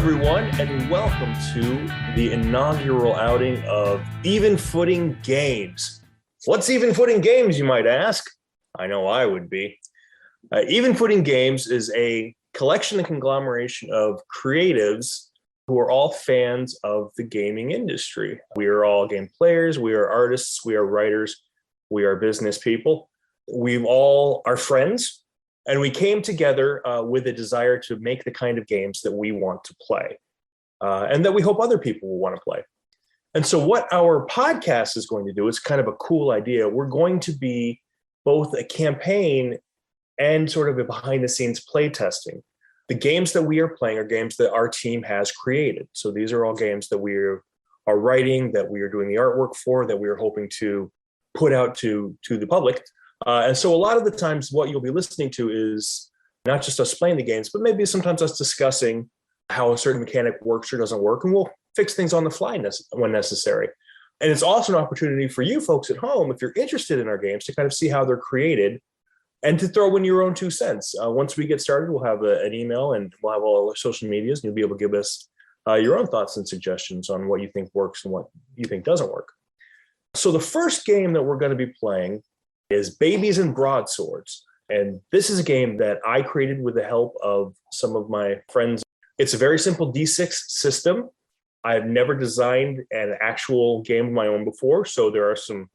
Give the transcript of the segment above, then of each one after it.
everyone, and welcome to the inaugural outing of Even Footing Games. What's Even Footing Games, you might ask? I know I would be. Even Footing Games is a collection and conglomeration of creatives who are all fans of the gaming industry. We are all game players, we are artists, we are writers, we are business people. We all are friends. And we came together with a desire to make the kind of games that we want to play and that we hope other people will want to play. And so what our podcast is going to do is kind of a cool idea. We're going to be both a campaign and sort of a behind the scenes play testing. The games that we are playing are games that our team has created. So these are all games that we are writing, that we are doing the artwork for, that we are hoping to put out to the public. And so a lot of the times what you'll be listening to is not just us playing the games, but maybe sometimes us discussing how a certain mechanic works or doesn't work, and we'll fix things on the fly when necessary. And it's also an opportunity for you folks at home, if you're interested in our games, to kind of see how they're created and to throw in your own 2 cents. Once we get started, we'll have an email and we'll have all our social medias, and you'll be able to give us your own thoughts and suggestions on what you think works and what you think doesn't work. So the first game that we're going to be playing is Babies and Broadswords. And this is a game that I created with the help of some of my friends. It's a very simple D6 system. I've never designed an actual game of my own before, so there are some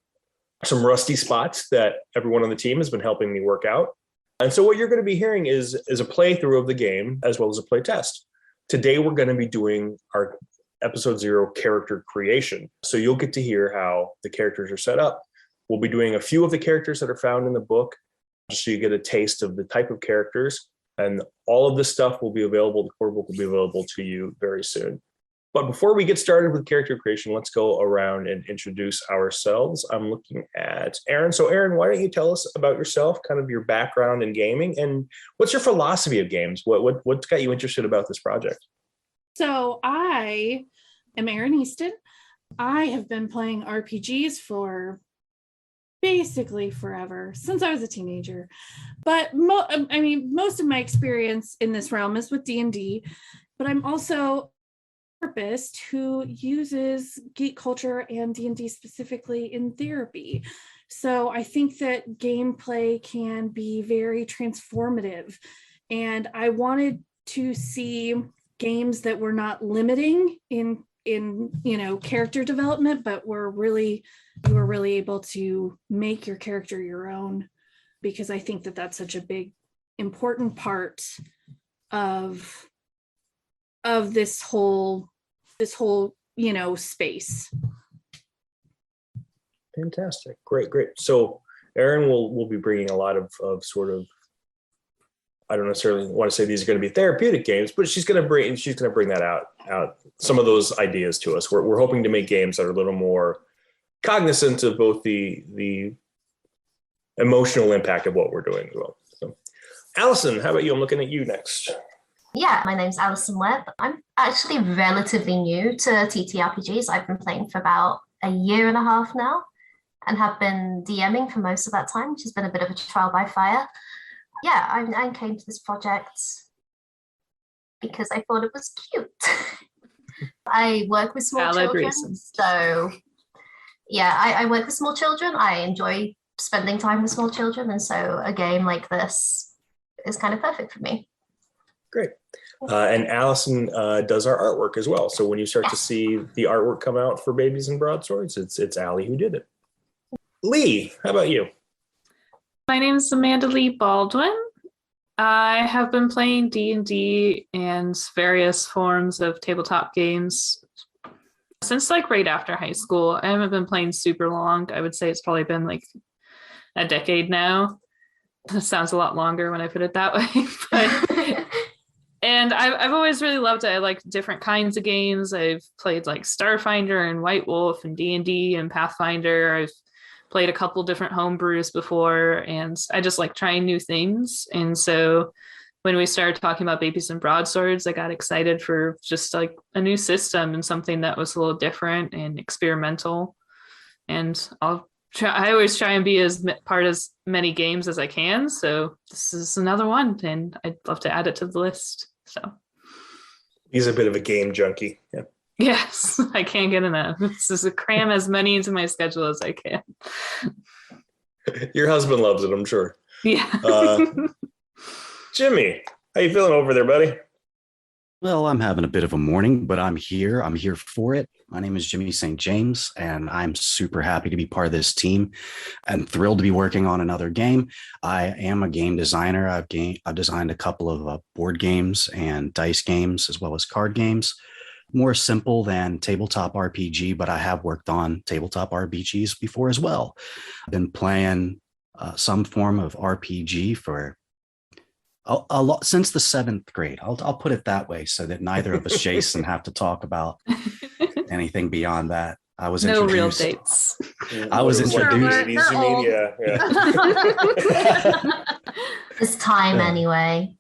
rusty spots that everyone on the team has been helping me work out. And so what you're going to be hearing is a playthrough of the game as well as a play test. Today we're going to be doing our episode 0 character creation. So you'll get to hear how the characters are set up. We'll be doing a few of the characters that are found in the book, just so you get a taste of the type of characters. And all of this stuff will be available. The core book will be available to you very soon. But before we get started with character creation, let's go around and introduce ourselves. I'm looking at Aaron. So Aaron, why don't you tell us about yourself, kind of your background in gaming, and what's your philosophy of games? What's got you interested about this project? So I am Aaron Easton. I have been playing RPGs for basically forever, since I was a teenager. But most of my experience in this realm is with D&D, but I'm also a therapist who uses geek culture and D&D specifically in therapy. So I think that gameplay can be very transformative. And I wanted to see games that were not limiting in character development, but you were really able to make your character your own, because I think that that's such a big important part of this whole space. Fantastic. Great. So Erin will be bringing a lot of sort of, I don't necessarily want to say these are going to be therapeutic games, but she's going to bring that out some of those ideas to us. We're hoping to make games that are a little more cognizant of both the emotional impact of what we're doing as well. So, Allison, how about you? I'm looking at you next. Yeah, my name's Alison Webb. I'm actually relatively new to TTRPGs. I've been playing for about a year and a half now and have been DMing for most of that time, which has been a bit of a trial by fire. Yeah, I came to this project because I thought it was cute. I work with small children, so yeah, I work with small children. I enjoy spending time with small children, and so a game like this is kind of perfect for me. Great. And Allison does our artwork as well. So when you start to see the artwork come out for Babies and Broadswords, it's Allie who did it. Lee, how about you? My name is Amanda Lee Baldwin. I have been playing D&D and various forms of tabletop games since right after high school. I haven't been playing super long. I would say it's probably been a decade now. That sounds a lot longer when I put it that way. But and I've always really loved it. I like different kinds of games. I've played Starfinder and White Wolf and D&D and Pathfinder. I've played a couple different homebrews before, and I just like trying new things. And so when we started talking about Babies and Broadswords, I got excited for just a new system and something that was a little different and experimental. And I always try and be as part as many games as I can. So this is another one, and I'd love to add it to the list. So He's a bit of a game junkie. Yeah. Yes, I can't get enough. This is to cram as many into my schedule as I can. Your husband loves it, I'm sure. Yeah. Jimmy, how you feeling over there, buddy? Well, I'm having a bit of a morning, but I'm here. I'm here for it. My name is Jimmy St. James, and I'm super happy to be part of this team and thrilled to be working on another game. I am a game designer. I've designed a couple of board games and dice games, as well as card games. More simple than tabletop RPG, but I have worked on tabletop RPGs before as well. I've been playing some form of RPG for a lot since the 7th grade. I'll put it that way, so that neither of us, Jason, have to talk about anything beyond that. I was no real introduced. dates. I was introduced. Yeah. It's time anyway.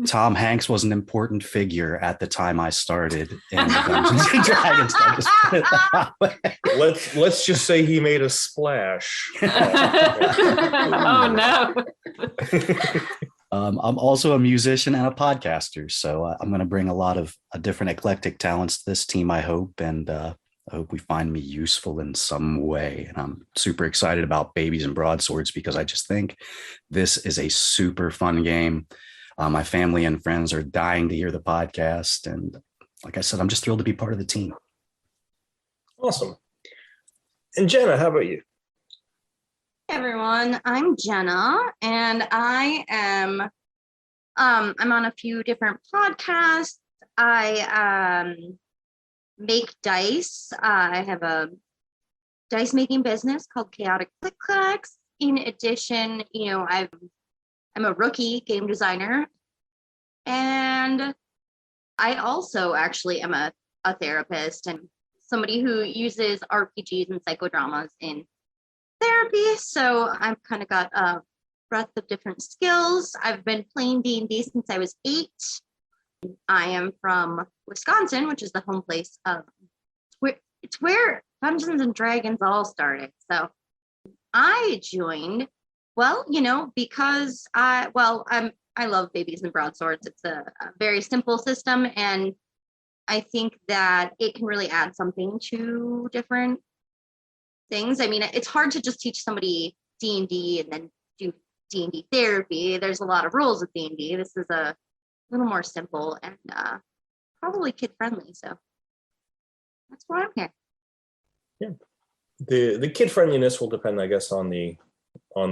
Tom Hanks was an important figure at the time I started in Dungeons and Dragons. I'll just put it that way. Let's just say he made a splash. Oh no. I'm also a musician and a podcaster, so I'm going to bring a lot of different eclectic talents to this team, I hope, and I hope we find me useful in some way. And I'm super excited about Babies and Broadswords because I just think this is a super fun game. My family and friends are dying to hear the podcast. And like I said, I'm just thrilled to be part of the team. Awesome. And Jenna, how about you? Hey everyone, I'm Jenna, and I am I'm on a few different podcasts. I make dice. I have a dice making business called Chaotic Click Clacks. In addition, I'm a rookie game designer, and I also actually am a therapist and somebody who uses RPGs and psychodramas in therapy. So I've kind of got a breadth of different skills. I've been playing D&D since I was 8. I am from Wisconsin, which is the home place of it's where Dungeons and Dragons all started. So I joined, because I love Babies and Broadswords. It's a very simple system, and I think that it can really add something to different things. I mean, it's hard to just teach somebody D&D and then do D&D therapy. There's a lot of rules with D&D. This is a little more simple and probably kid friendly. So that's why I'm here. Yeah, the kid friendliness will depend, I guess, on the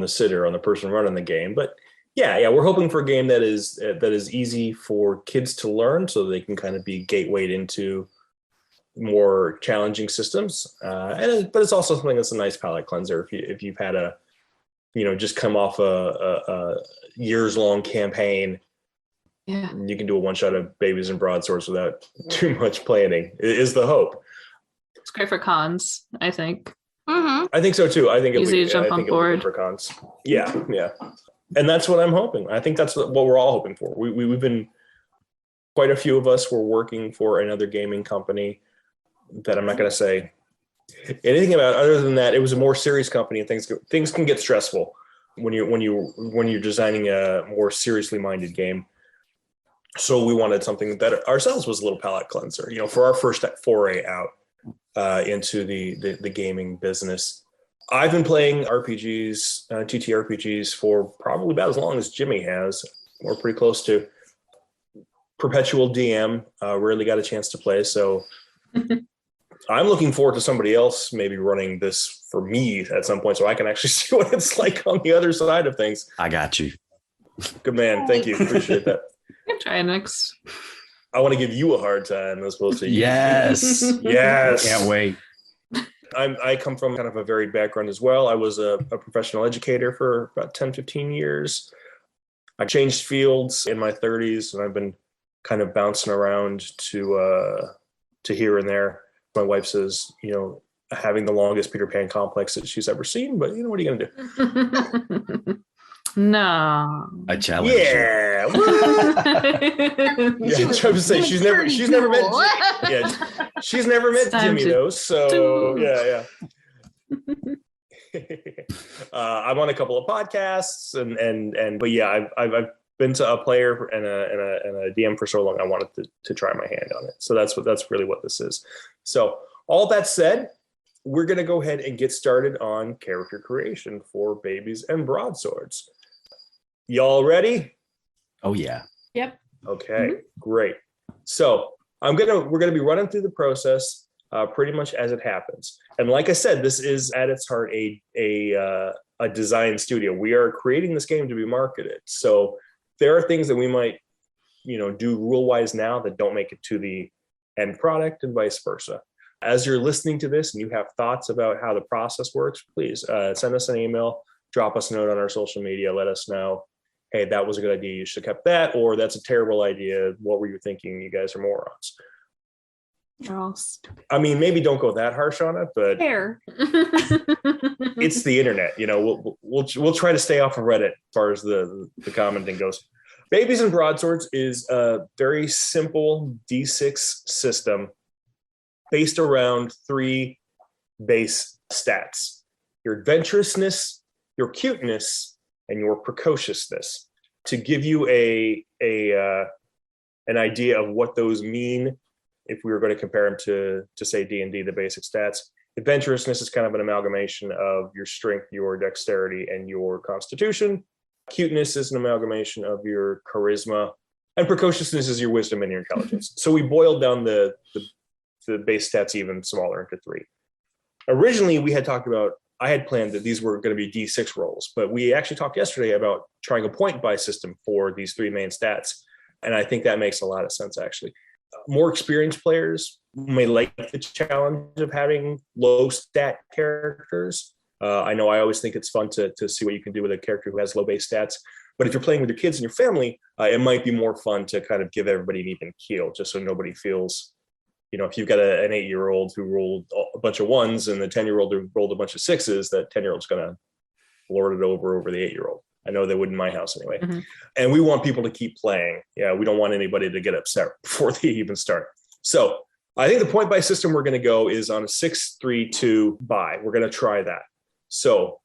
sitter, on the person running the game. But yeah, we're hoping for a game that is easy for kids to learn, so they can kind of be gatewayed into more challenging systems. But it's also something that's a nice palate cleanser if you've had a just come off a years long campaign. Yeah, you can do a one shot of Babies and Broadswords without too much planning. Is the hope. it's great for cons, I think. Mm-hmm. I think so too. I think Easy to jump on board for cons. Yeah, and that's what I'm hoping. I think that's what we're all hoping for. We've been, quite a few of us were working for another gaming company that I'm not going to say anything about. Other than that, it was a more serious company, and things can get stressful when you're designing a more seriously minded game. So we wanted something that ourselves was a little palate cleanser, for our first foray out into the gaming business. I've been playing RPGs, TTRPGs, for probably about as long as Jimmy has. We're pretty close to perpetual DM. Rarely got a chance to play, so I'm looking forward to somebody else maybe running this for me at some point, so I can actually see what it's like on the other side of things. I got you. Good man, thank you. Appreciate that. I'm trying next. I want to give you a hard time as opposed to you. Yes. Yes. Can't wait. I come from kind of a varied background as well. I was a professional educator for about 10, 15 years. I changed fields in my 30s, and I've been kind of bouncing around to here and there. My wife says, having the longest Peter Pan complex that she's ever seen, but what are you going to do? No. I challenge Yeah. Yeah, I'm trying to say she's never met. She's never met Jimmy though. So yeah. I'm on a couple of podcasts and but yeah, I've been to a player and a DM for so long, I wanted to try my hand on it. So that's really what this is. So all that said, we're going to go ahead and get started on character creation for Babies and Broadswords. Y'all ready? Oh yeah. Yep. Okay, great. So we're gonna be running through the process pretty much as it happens. And like I said, this is at its heart a design studio. We are creating this game to be marketed. So there are things that we might, do rule-wise now that don't make it to the end product, and vice versa. As you're listening to this and you have thoughts about how the process works, please send us an email, drop us a note on our social media, let us know, hey, that was a good idea, you should have kept that, or that's a terrible idea, what were you thinking, you guys are morons. You're all stupid. I mean, maybe don't go that harsh on it, but Fair. it's the internet. We'll try to stay off of Reddit as far as the commenting goes. Babies and Broadswords is a very simple D6 system based around 3 base stats: your adventurousness, your cuteness, and your precociousness. To give you an idea of what those mean, if we were going to compare them to say D&D, the basic stats, adventurousness is kind of an amalgamation of your strength, your dexterity, and your constitution. Cuteness is an amalgamation of your charisma, and precociousness is your wisdom and your intelligence. So we boiled down the base stats even smaller into 3. Originally, I had planned that these were going to be D6 rolls, but we actually talked yesterday about trying a point buy system for these 3 main stats. And I think that makes a lot of sense, actually. More experienced players may like the challenge of having low stat characters. I know I always think it's fun to see what you can do with a character who has low base stats. But if you're playing with your kids and your family, it might be more fun to kind of give everybody an even keel, just so nobody feels, if you've got an 8-year-old who rolled a bunch of 1s and the 10-year-old who rolled a bunch of 6s, that 10-year-old's going to lord it over the 8-year-old. I know they would in my house anyway. Mm-hmm. And we want people to keep playing. Yeah, we don't want anybody to get upset before they even start. So I think the point buy system we're going to go is on a 6-3-2 buy. We're going to try that. So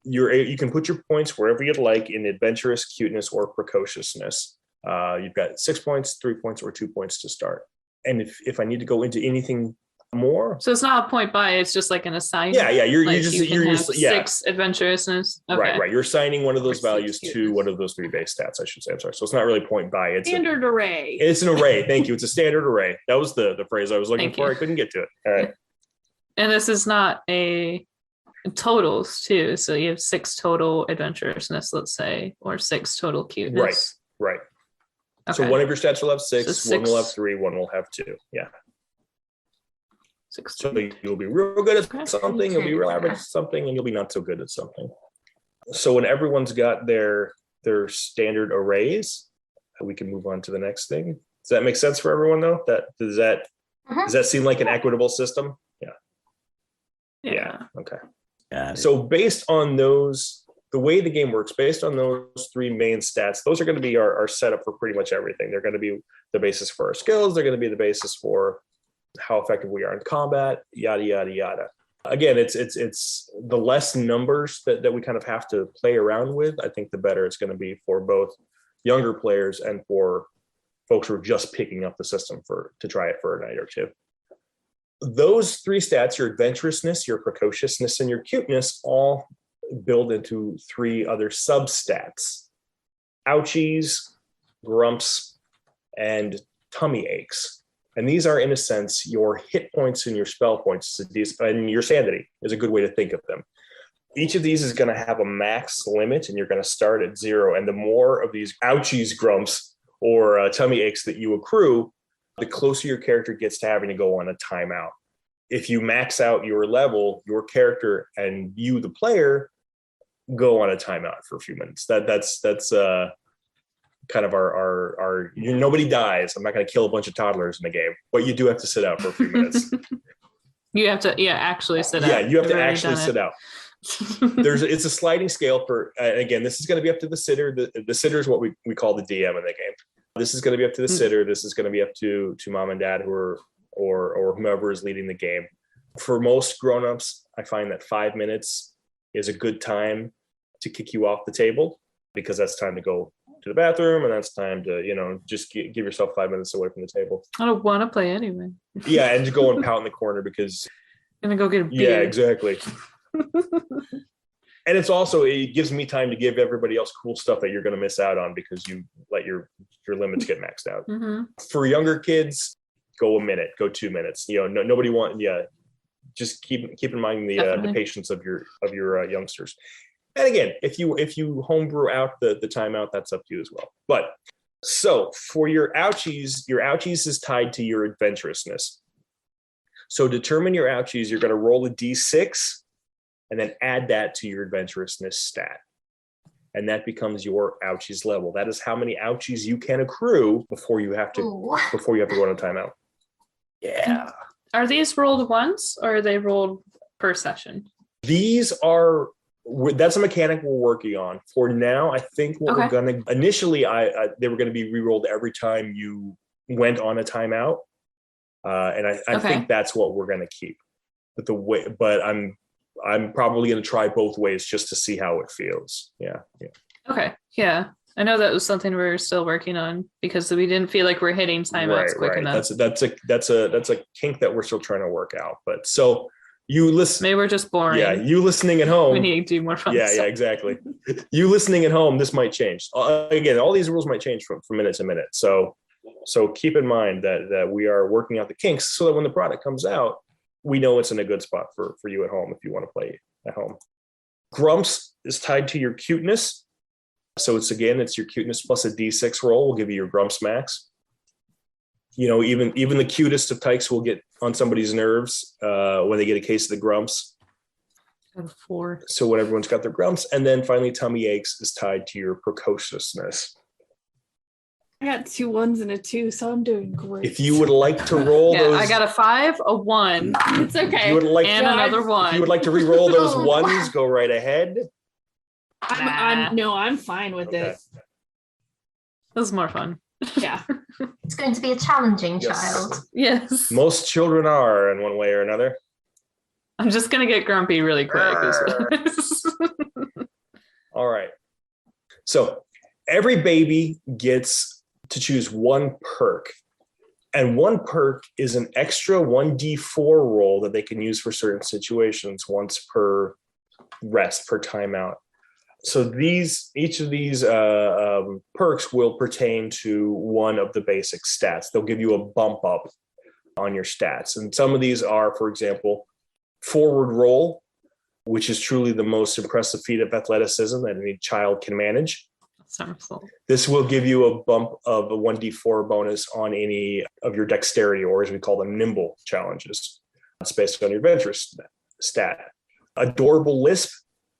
you can put your points wherever you'd like in adventurous, cuteness, or precociousness. You've got 6 points, 3 points, or 2 points to start. And if I need to go into anything more, so it's not a point buy, it's just like an assignment. Yeah. You're like just 6 adventurousness. Okay. Right. You're assigning one of those values to one of those 3 base stats, I should say. I'm sorry. So it's not really point buy. It's standard array. It's an array. Thank you. It's a standard array. That was the phrase I was looking for. I couldn't get to it. All right. And this is not a totals too. So you have 6 total adventurousness, let's say, or 6 total cuteness. Right. Okay. So one of your stats will have 6, So one will have 3, one will have 2. Yeah. 6. So you'll be real good at something, you'll be real average at something, and you'll be not so good at something. So when everyone's got their standard arrays, we can move on to the next thing. Does that make sense for everyone though? Does that seem like an equitable system? Yeah. Okay. So based on those, the way the game works, based on those 3 main stats, those are going to be our setup for pretty much everything. They're going to be the basis for our skills. They're going to be the basis for how effective we are in combat, yada, yada, yada. Again, it's the less numbers that we kind of have to play around with, I think the better it's going to be for both younger players and for folks who are just picking up the system to try it for a night or 2. Those 3 stats, your adventurousness, your precociousness, and your cuteness, all build into 3 other substats: ouchies, grumps, and tummy aches. And these are, in a sense, your hit points and your spell points, and your sanity is a good way to think of them. Each of these is going to have a max limit, and you're going to start at 0. And the more of these ouchies, grumps, or tummy aches that you accrue, the closer your character gets to having to go on a timeout. If you max out your level, your character and you, the player, go on a timeout for a few minutes. That's kind of our nobody dies. I'm not going to kill a bunch of toddlers in the game, but you do have to sit out for a few minutes. You have to actually sit out. Yeah, you have to actually sit out. It's a sliding scale for, again, this is going to be up to the sitter. The sitter is what we call the DM in the game. This is going to be up to the sitter. This is going to be up to mom and dad or whomever is leading the game. For most grownups, I find that 5 minutes is a good time to kick you off the table, because that's time to go to the bathroom, and that's time to, just give yourself 5 minutes away from the table. I don't want to play anyway. Yeah, and just go and pout in the corner because Gonna go get a beer. yeah, exactly. And it gives me time to give everybody else cool stuff that you're going to miss out on because you let your limits get maxed out. Mm-hmm. For younger kids, go a minute, go 2 minutes. Nobody just keep in mind the patience of your youngsters. And again, if you homebrew out the timeout, that's up to you as well. But so for your ouchies is tied to your adventurousness. So determine your ouchies. You're going to roll a d6 and then add that to your adventurousness stat. And that becomes your ouchies level. That is how many ouchies you can accrue before you have to go on a timeout. Yeah. Are these rolled once or are they rolled per session? That's a mechanic we're working on. For now, I think what we're going to, initially, they were going to be re-rolled every time you went on a timeout. And I think that's what we're going to keep. But I'm probably going to try both ways just to see how it feels. Yeah. Okay. Yeah. I know that was something we were still working on because we didn't feel like we're hitting timeouts quick enough. That's a kink that we're still trying to work out. But so you listen. Maybe we're just boring. Yeah, you listening at home. We need to do more fun. Yeah, exactly. You listening at home, this might change. Again, all these rules might change from minute to minute. So keep in mind that we are working out the kinks so that when the product comes out, we know it's in a good spot for you at home if you want to play at home. Grumps is tied to your cuteness. So it's your cuteness plus a d6 roll will give you your grumps max. Even the cutest of tykes will get on somebody's nerves when they get a case of the grumps. 4. So when everyone's got their grumps. And then finally, tummy aches is tied to your precociousness. I got 2 1s and a 2, so I'm doing great. If you would like to roll those, I got a 5, a 1. It's okay. You would like another 1. If you would like to re-roll those ones, go right ahead. I'm fine with it. This is more fun. Yeah. It's going to be a challenging child. Yes. Most children are in one way or another. I'm just going to get grumpy really quick. All right. So every baby gets to choose one perk. And one perk is an extra 1d4 roll that they can use for certain situations once per rest, per timeout. So each of these perks will pertain to one of the basic stats. They'll give you a bump up on your stats. And some of these are, for example, forward roll, which is truly the most impressive feat of athleticism that any child can manage. Somersault. This will give you a bump of a 1d4 bonus on any of your dexterity, or as we call them, nimble challenges. It's based on your adventurous stat. Adorable lisp,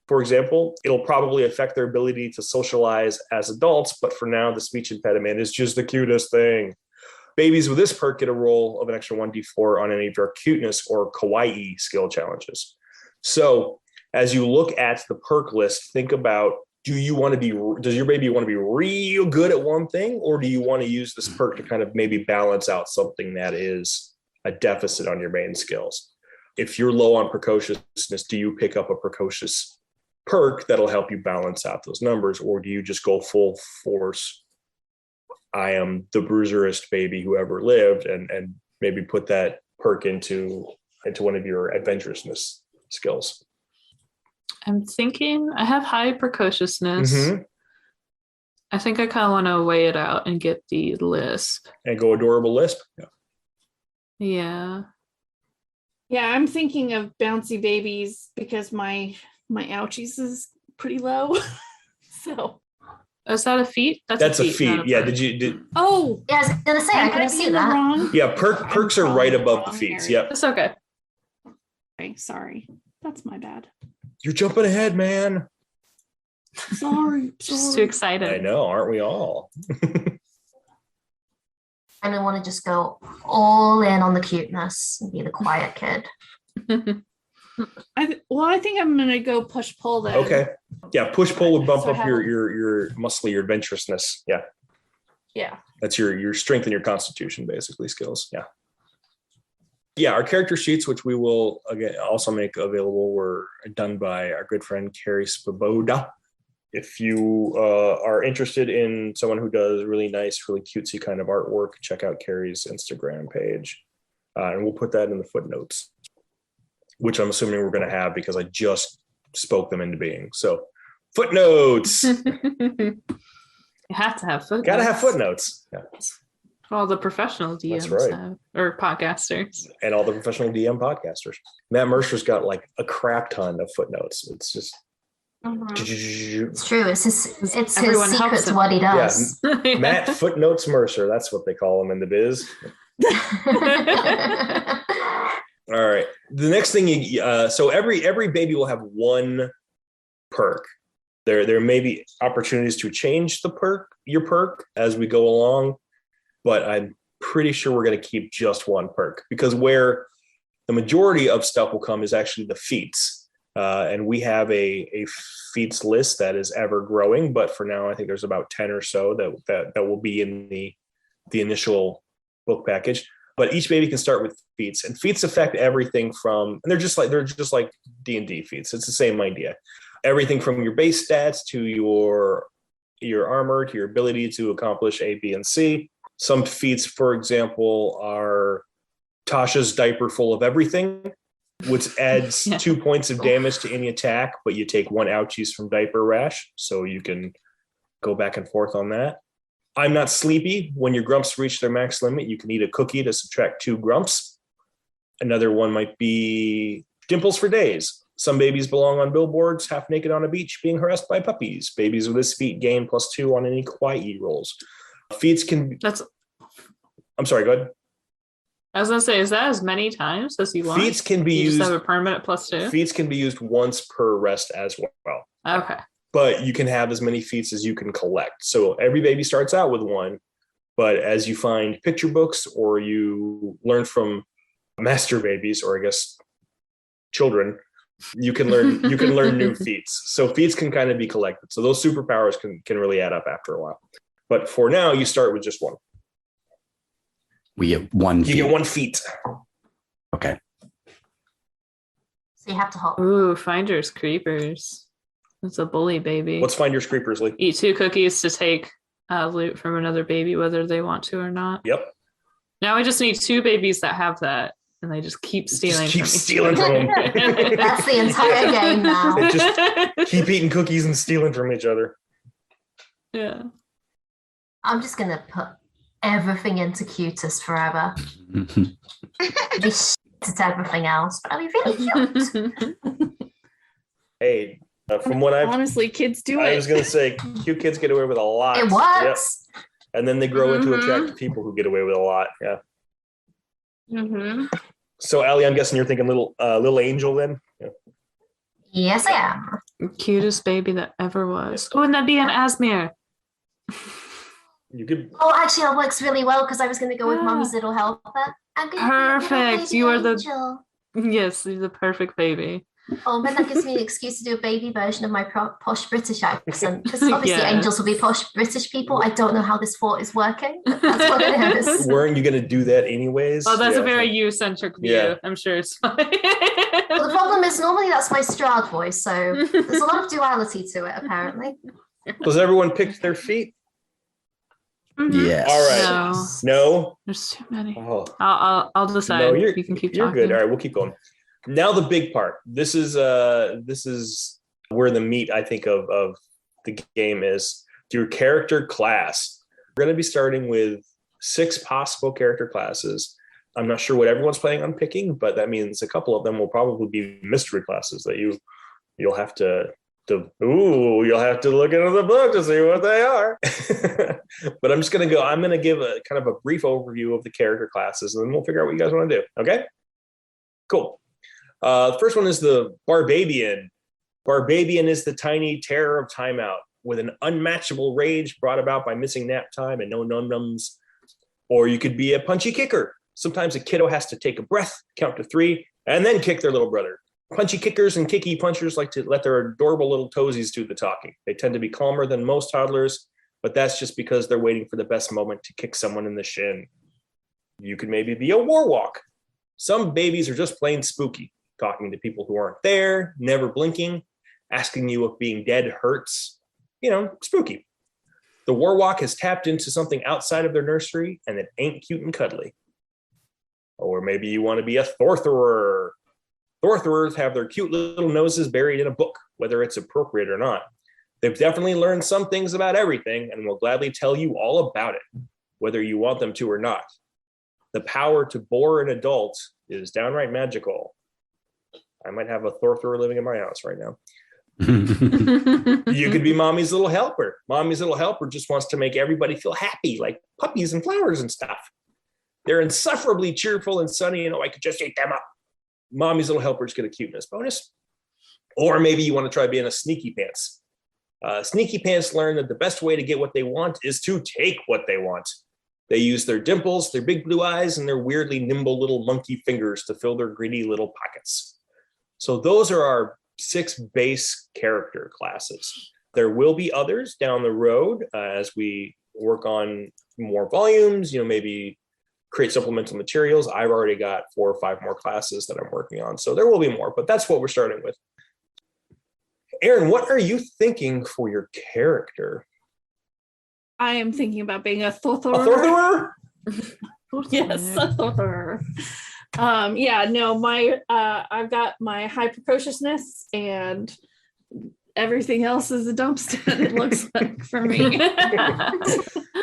for example, it'll probably affect their ability to socialize as adults, but for now, the speech impediment is just the cutest thing. Babies with this perk get a roll of an extra 1d4 on any of your cuteness or kawaii skill challenges. So as you look at the perk list, think about, does your baby want to be real good at one thing, or do you want to use this perk to kind of maybe balance out something that is a deficit on your main skills? If you're low on precociousness, do you pick up a precocious perk that'll help you balance out those numbers, or do you just go full force? I am the bruiserest baby who ever lived, and maybe put that perk into one of your adventurousness skills. I'm thinking I have high precociousness. Mm-hmm. I think I kind of want to weigh it out and get the lisp. And go adorable lisp? Yeah. Yeah, I'm thinking of bouncy babies because my ouchies is pretty low. So is that a feat? That's a feat. Yeah. Oh, yeah, I was gonna say I couldn't see that. Wrong. Yeah, perks are right above the feats. Yep. It's okay. Okay, sorry. That's my bad. You're jumping ahead, man. Sorry. Just too excited. I know, aren't we all? I don't want to just go all in on the cuteness and be the quiet kid. I think I'm gonna go push pull then. Okay. Yeah, push pull would bump up your muscly, your adventurousness. Yeah. Yeah. That's your strength and your constitution, basically, skills. Yeah. Yeah, our character sheets, which we will again also make available, were done by our good friend Carrie Spaboda. if you are interested in someone who does really nice, really cutesy kind of artwork, check out Carrie's Instagram page. And we'll put that in the footnotes, which I'm assuming we're going to have because I just spoke them into being. So footnotes. You have to have footnotes. Gotta have footnotes. Yeah. All the professional DMs That's right. have, or podcasters. And all the professional DM podcasters. Matt Mercer's got like a crap ton of footnotes. It's just It's true. It's his Everyone helps secret to him. what he does. Matt Footnotes Mercer. That's what they call him in the biz. All right. The next thing so every baby will have one perk. There may be opportunities to change your perk as we go along, but I'm pretty sure we're going to keep just one perk because where the majority of stuff will come is actually the feats. And we have a feats list that is ever growing, but for now I think there's about 10 or so that will be in the initial book package. But each baby can start with feats, and feats affect everything from, and they're just like D&D feats. It's the same idea. Everything from your base stats to your armor to your ability to accomplish A, B, and C. Some feats, for example, are Tasha's diaper full of everything, which adds 2 points of damage to any attack, but you take 1 ouchies from diaper rash, so you can go back and forth on that. I'm not sleepy. When your grumps reach their max limit, you can eat a cookie to subtract 2 grumps. Another one might be dimples for days. Some babies belong on billboards, half naked on a beach, being harassed by puppies. Babies with this feat gain +2 on any quiet rolls. Feats can. I'm sorry. Go ahead. I was gonna say, is that as many times as you want? Feats can be you used. Just have a permanent +2. Feats can be used once per rest as well. Okay. But you can have as many feats as you can collect. So every baby starts out with one, but as you find picture books or you learn from master babies, or I guess children, you can learn new feats. So feats can kind of be collected. So those superpowers can really add up after a while. But for now, you start with just one. We get one. You get 1 feat. Okay. So you have to hop. Ooh, Finders Creepers. It's a bully baby. What's Finders Creepers, Lee? Eat 2 cookies to take loot from another baby, whether they want to or not. Yep. Now we just need 2 babies that have that, and they just keep stealing. Just keep stealing from them. That's the entire game now. They just keep eating cookies and stealing from each other. Yeah. I'm just going to put everything into Cutus forever. Be shit at everything else, but I'll be really cute. Hey, from what I've Honestly, kids do I it. was going to say, cute kids get away with a lot. It works. Yep. And then they grow into attractive people who get away with a lot. Yeah. Mm-hmm. So, Allie, I'm guessing you're thinking little angel then? Yeah. Yes, I am. Cutest baby that ever was. Wouldn't that be an Asmir? You could. Oh, actually, that works really well because I was going to go with Mommy's Little Helper. I'm gonna be a little Perfect. baby You are the angel. Yes, you're the perfect baby. Oh, but that gives me an excuse to do a baby version of my posh British accent. Because obviously Yeah. angels will be posh British people. I don't know how this fort is working, but that's what it is. Weren't you going to do that anyways? Well, that's Yeah. a very you-centric view. Yeah. I'm sure it's fine. Well, the problem is normally that's my Strahd voice, so there's a lot of duality to it, apparently. Does everyone pick their feet? Mhm. Yes. All right. No, No? there's too many. Oh. I'll decide. No, you're, you can keep you're talking. good. All right, we'll keep going. Now the big part. This is where the meat, I think, of the game is. Your character class. We're going to be starting with 6 possible character classes. I'm not sure what everyone's planning on picking, but that means a couple of them will probably be mystery classes that you'll have to you'll have to look into the book to see what they are. But I'm going to give a kind of a brief overview of the character classes, and then we'll figure out what you guys want to do. Okay? Cool. The first one is the Barbadian. Barbadian is the tiny terror of timeout with an unmatchable rage brought about by missing nap time and no num-nums. Or you could be a punchy kicker. Sometimes a kiddo has to take a breath, count to 3, and then kick their little brother. Punchy kickers and kicky punchers like to let their adorable little toesies do the talking. They tend to be calmer than most toddlers, but that's just because they're waiting for the best moment to kick someone in the shin. You could maybe be a warlock. Some babies are just plain spooky, talking to people who aren't there, never blinking, asking you if being dead hurts. spooky. The Warlock has tapped into something outside of their nursery, and it ain't cute and cuddly. Or maybe you want to be a Thortherer. Thortherers have their cute little noses buried in a book, whether it's appropriate or not. They've definitely learned some things about everything and will gladly tell you all about it, whether you want them to or not. The power to bore an adult is downright magical. I might have a Thortherer living in my house right now. You could be Mommy's little helper. Mommy's little helper just wants to make everybody feel happy, like puppies and flowers and stuff. They're insufferably cheerful and sunny, I could just eat them up. Mommy's little helpers get a cuteness bonus. Or maybe you want to try being a Sneaky Pants. Sneaky Pants learn that the best way to get what they want is to take what they want. They use their dimples, their big blue eyes, and their weirdly nimble little monkey fingers to fill their greedy little pockets. So those are our 6 base character classes. There will be others down the road as we work on more volumes, maybe create supplemental materials. I've already got 4 or 5 more classes that I'm working on. So there will be more, but that's what we're starting with. Aaron, what are you thinking for your character? I am thinking about being a Thortherer. A Thortherer? Yes, a Thortherer. I've got my high precociousness and everything else is a dumpster, it looks like for me.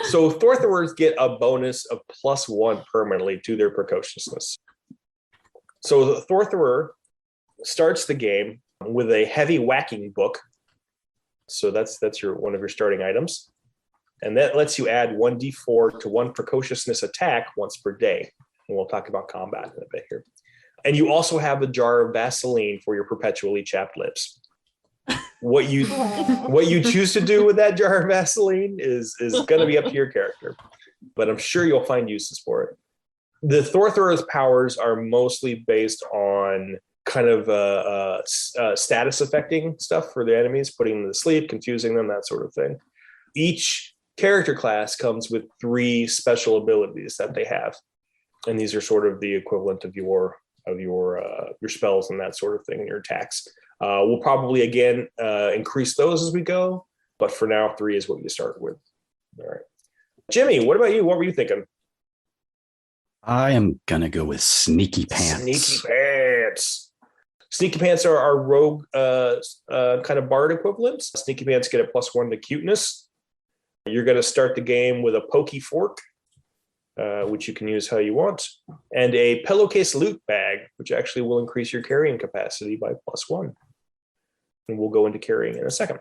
So Thortherers get a bonus of +1 permanently to their precociousness. So the Thortherer starts the game with a heavy whacking book. So that's one of your starting items. And that lets you add 1d4 to 1 precociousness attack once per day. And we'll talk about combat in a bit here. And you also have a jar of Vaseline for your perpetually chapped lips. What you choose to do with that jar of Vaseline is going to be up to your character, but I'm sure you'll find uses for it. The Thortherer's powers are mostly based on kind of status affecting stuff for the enemies, putting them to sleep, confusing them, that sort of thing. Each character class comes with 3 special abilities that they have, and these are sort of the equivalent of your spells and that sort of thing, and your attacks. We'll probably again increase those as we go, but for now 3 is what you start with. All right, Jimmy, what about you? What were you thinking? I am gonna go with Sneaky Pants. Sneaky Pants. Sneaky Pants are our rogue kind of bard equivalents. Sneaky Pants get a +1 to cuteness. You're going to start the game with a pokey fork, which you can use how you want, and a pillowcase loot bag, which actually will increase your carrying capacity by +1. And we'll go into carrying in a second.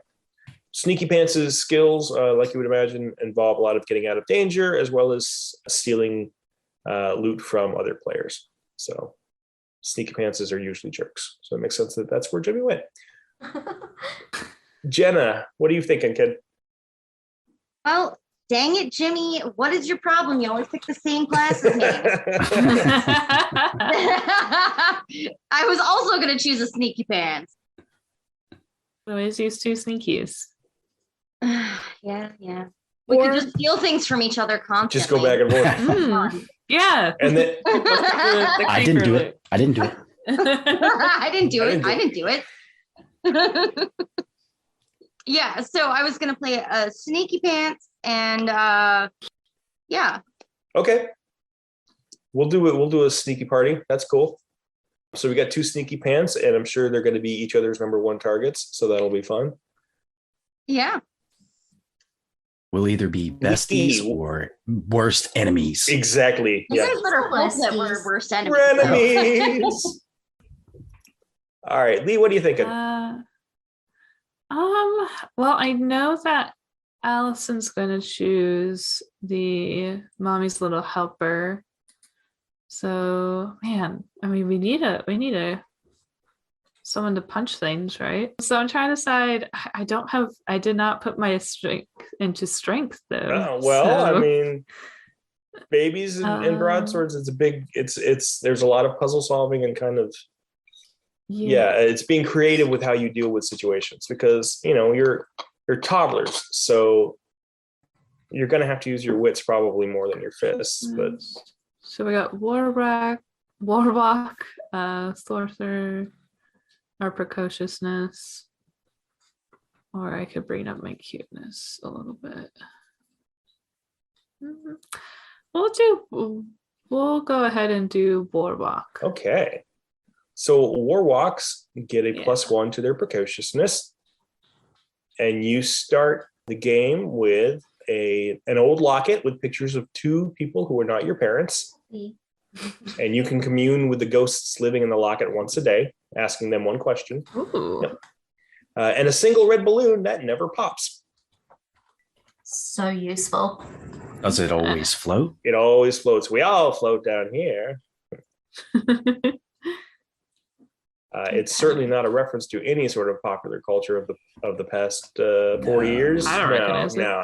Sneaky Pants' skills, like you would imagine, involve a lot of getting out of danger, as well as stealing loot from other players. So Sneaky Pants are usually jerks. So it makes sense that that's where Jimmy went. Jenna, what are you thinking, kid? Well, dang it, Jimmy. What is your problem? You always pick the same class as me. I was also going to choose a Sneaky Pants. Always use 2 sneakies. Yeah. We could just steal things from each other constantly. Just go back and forth. Yeah. And then I didn't do it. I didn't do it. Yeah, so I was going to play a Sneaky Pants and yeah. Okay. We'll do a sneaky party. That's cool. So we got 2 Sneaky Pants, and I'm sure they're going to be each other's number 1 targets, so that'll be fun. Yeah. We'll either be besties or worst enemies. Exactly. Yeah. Better hope that we're worst enemies. Frenemies. All right, Lee, what are you thinking? Well, I know that Allison's going to choose the Mommy's Little Helper. So, man, I mean, we need someone to punch things, right? So I'm trying to decide. I did not put my strength into strength though. I mean, babies and broadswords, there's a lot of puzzle solving and kind of, it's being creative with how you deal with situations, because you're toddlers, so you're going to have to use your wits probably more than your fists. But so we got Warlock, Thorther, our precociousness. Or I could bring up my cuteness a little bit. We'll go ahead and do Warlock. Okay. So Warlocks get a Yeah. +1 to their precociousness. And you start the game with an old locket with pictures of two people who are not your parents. And you can commune with the ghosts living in the locket once a day, asking them one question. Ooh. Yep. And a single red balloon that never pops. So useful. Does it always float? It always floats. We all float down here. It's certainly not a reference to any sort of popular culture of the past 40 years. I don't recognize it. No.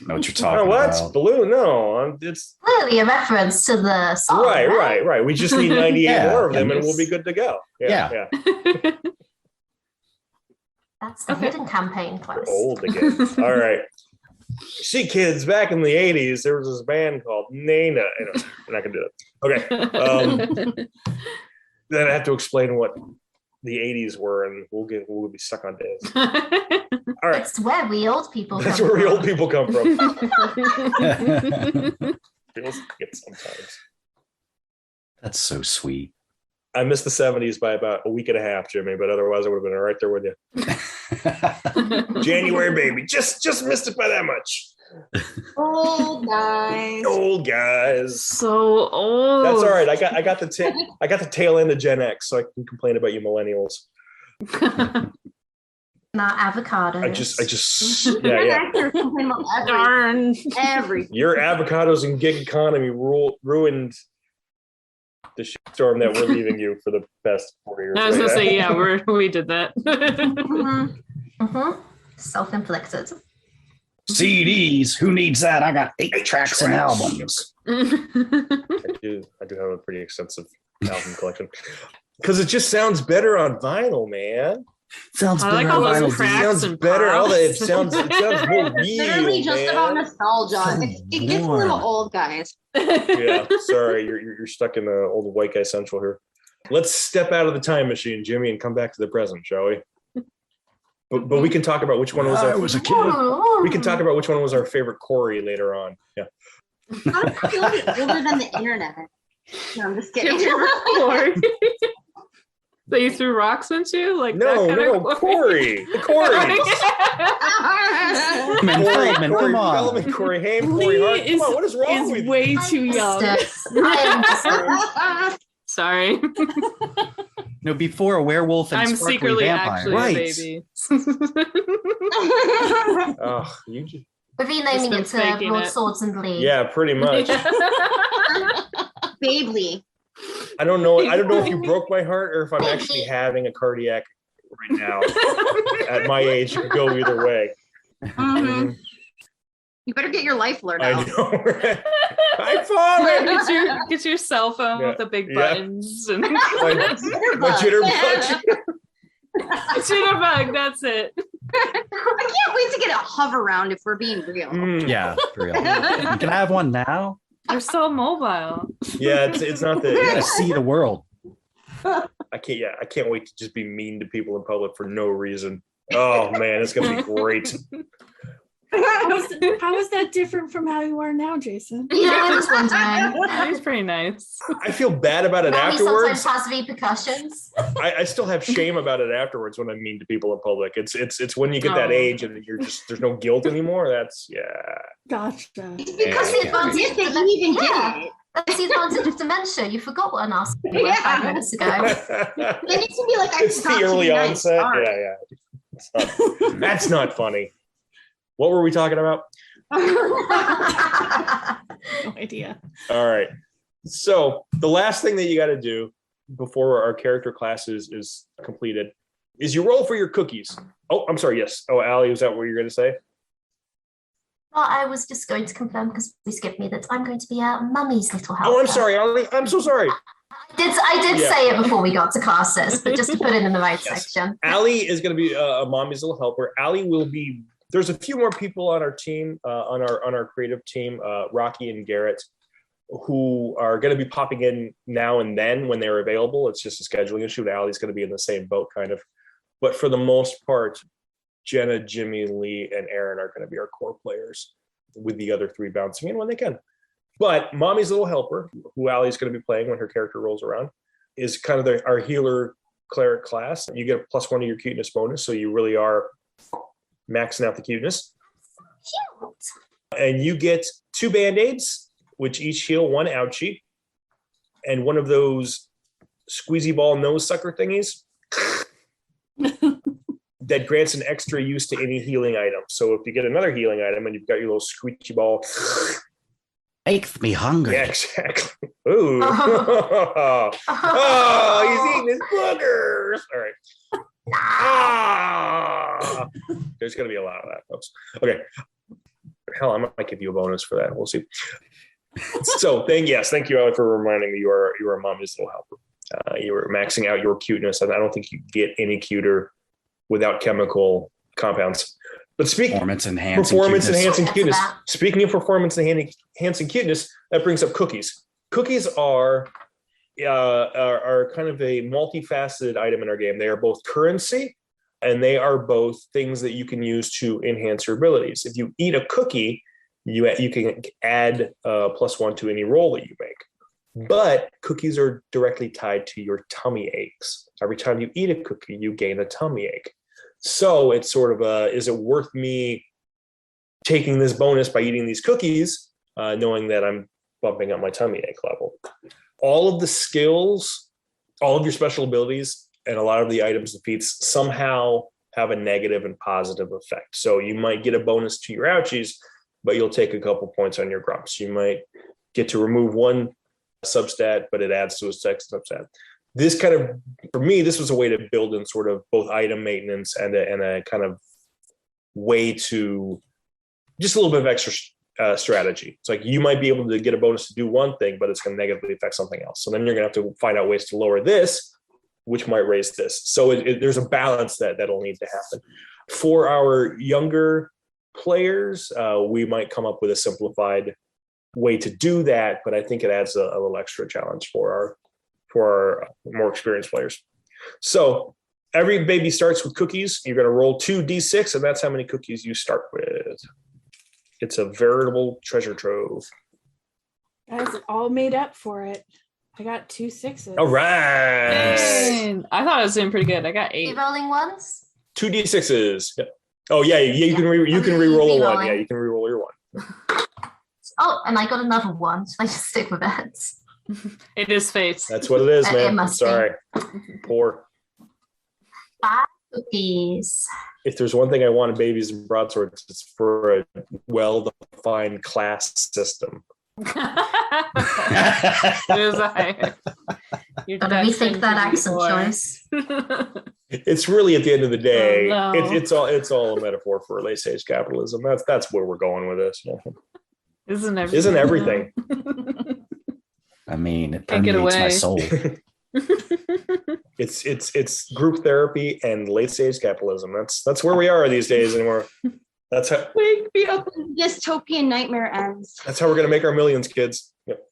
Know what you're talking No, what? about? Balloon? No, it's Clearly a reference to the song. right. We just need 98 Yeah, more of them, yeah, and we'll be good to go. Yeah. That's the hidden campaign We're close. old again. All right. See, kids, back in the 80s, there was this band called Nana. Anyway, we're not gonna do it. Okay. Then I have to explain what the 80s were, and we'll be stuck on days. All right. It's where we old people That's come where we from. old people come from. Feels like it sometimes. That's so sweet. I missed the 70s by about a week and a half, Jimmy, but otherwise I would have been right there with you. January baby. Just missed it by that much. Old guys. Old guys. So old. That's all right. I got the tail end of Gen X, so I can complain about you millennials. Not avocados. I just yeah. Darn. Everything. Your avocados and gig economy ruined the shitstorm that we're leaving you for the past 4 years. I was gonna say, yeah, we did that. Self-inflicted. CDs, who needs that? I got 8 tracks and albums. I do have a pretty extensive album collection. Because it just sounds better on vinyl, man. Sounds I better like all on those vinyl. cracks Sounds and better. pops. It sounds more real, Literally just about man. nostalgia. It gets a little old, guys. Yeah, sorry, you're stuck in the old white guy central here. Let's step out of the time machine, Jimmy, and come back to the present, shall we? But we can talk about which one was I was a kid. we can talk about which one was our favorite Corey later on. Yeah. How do you feel like older than the internet? No, I'm just kidding. That you threw rocks into? Like No, that kind of Corey. The Corey. Feldman, come on. Feldman, Corey Haim, Corey Lee Hart. Come on, what is wrong is with you? way too young. I am Sorry. No, before a werewolf and I'm sparkly secretly vampire. actually Right. a baby. Oh, you just, We're renaming it Just been to faking Broadswords and Lee. yeah, pretty much. Babely. I don't know if you broke my heart or if I'm actually having a cardiac right now. At my age, it could go either way. Mhm. You better get your life alert I out. know. Right? I'm falling. Get your cell phone Yeah. with the big Yeah. buttons and My jitterbug. jitterbug. That's it. I can't wait to get a hover round if we're being real. Mm. Yeah, for real. Can I have one now? They're so mobile. Yeah, it's not I gotta the. see the world. I can't wait to just be mean to people in public for no reason. Oh man, it's gonna be great. How is that different from how you are now, Jason? Yeah, I was wondering. He's pretty nice. I feel bad about it Mommy afterwards. sometimes has repercussions. I still have shame about it afterwards when I'm mean to people in public. It's when you get that Oh. age and you're just there's no guilt anymore. That's Gotcha. It's because the advantage Yes, of that you even yeah, did it. that's the advantage of dementia. You forgot what an ass you were Yeah. 5 minutes ago. Then you can be like, I It's forgot the to early be nice. onset. Sorry. Yeah. It's not, that's not funny. What were we talking about? No idea. All right. So the last thing that you got to do before our character class is completed is you roll for your cookies. Oh, I'm sorry. Yes. Oh, Allie, was that what you were going to say? Well, I was just going to confirm because we skipped me that I'm going to be Mummy's little helper. Oh, I'm sorry, Allie. I'm so sorry. I did Yeah. say it before we got to classes, but just to put it in the right Yes. section. Allie is going to be a mommy's little helper. Allie will be. There's a few more people on our team, on our creative team, Rocky and Garrett, who are going to be popping in now and then when they're available. It's just a scheduling issue. Allie's going to be in the same boat, kind of. But for the most part, Jenna, Jimmy, Lee, and Aaron are going to be our core players, with the other 3 bouncing in when they can. But Mommy's Little Helper, who Allie's going to be playing when her character rolls around, is kind of our healer cleric class. You get a +1 to your cuteness bonus, so you really are maxing out the cuteness. Cute. And you get 2 band-aids, which each heal 1 ouchie, and one of those squeezy ball nose sucker thingies that grants an extra use to any healing item. So if you get another healing item and you've got your little squeegee ball, Makes me hungry. yeah, exactly. Ooh. Oh, he's eating his boogers. All right. Ah. There's going to be a lot of that, folks. Okay. Hell, I might give you a bonus for that. We'll see. So thank you, Allie, for reminding me you are Mommy's Little Helper. You were maxing out your cuteness, and I don't think you get any cuter without chemical compounds. But Performance enhancing cuteness. Speaking of performance enhancing cuteness, that brings up cookies. Cookies are kind of a multifaceted item in our game. They are both currency, and they are both things that you can use to enhance your abilities. If you eat a cookie, you can add +1 to any roll that you make. But cookies are directly tied to your tummy aches. Every time you eat a cookie, you gain a tummy ache. So it's sort of is it worth me taking this bonus by eating these cookies, knowing that I'm bumping up my tummy ache level? All of the skills, all of your special abilities, and a lot of the items and feats somehow have a negative and positive effect. So you might get a bonus to your ouchies, but you'll take a couple points on your grumps. You might get to remove 1 substat, but it adds to a second substat. This kind of, for me, this was a way to build in sort of both item maintenance and a kind of way to just a little bit of extra strategy. It's like you might be able to get a bonus to do one thing, but it's going to negatively affect something else. So then you're going to have to find out ways to lower this, which might raise this. So there's a balance that'll need to happen. For our younger players, we might come up with a simplified way to do that, but I think it adds a little extra challenge for our more experienced players. So every baby starts with cookies. You're going to roll 2d6, and that's how many cookies you start with. It's a veritable treasure trove. Guys, it all made up for it. I got 2 6s. All right. Dang. I thought I was doing pretty good. I got 8. You rolling ones? 2d6s. Yep. Oh yeah, you can re-roll a 1. Yeah, you can re-roll your 1. Oh, and I got another 1, so I just stick with it. It is fate. That's what it is, man. It must Sorry. Poor. 5 cookies. If there's one thing I want in Babies and Broadswords, it's for a well-defined class system. Gotta rethink that accent choice. It's really, at the end of the day, Oh, no. it's all a metaphor for late-stage capitalism. That's where we're going with this. Isn't everything? Isn't everything? I mean, it Can't get permeates my away. soul. It's group therapy and late-stage capitalism. That's where we are these days, and that's how Wake me up when dystopian nightmare ends. we're gonna make our millions, kids. Yep.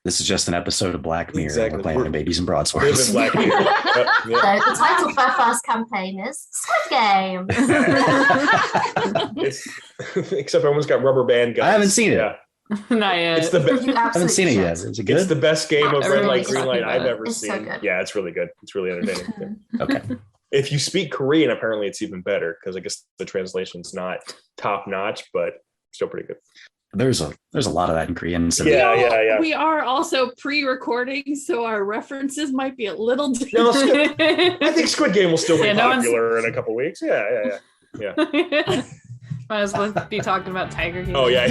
This is just an episode of Black Mirror. Exactly. We're playing Babies and Live in Broadswords. Black Mirror. Yep, So yep. the title for our first campaign is Squid Game. Except everyone's got rubber band guns. I haven't seen it. Yeah. Not yet. It's the best. You I haven't seen it yet. should. Is it It's good? the best game of red Everyone's light, green talking light about I've it. ever It's so seen. good. Yeah, it's really good. It's really entertaining. Yeah. Okay. If you speak Korean, apparently it's even better because I guess the translation's not top notch, but still pretty good. There's a lot of that in Korean. So Yeah, You know, yeah. We are also pre-recording, so our references might be a little different. No, I think Squid Game will still be Yeah, no one's- popular in a couple weeks. Yeah. Might as well be talking about Tiger King. Oh yeah.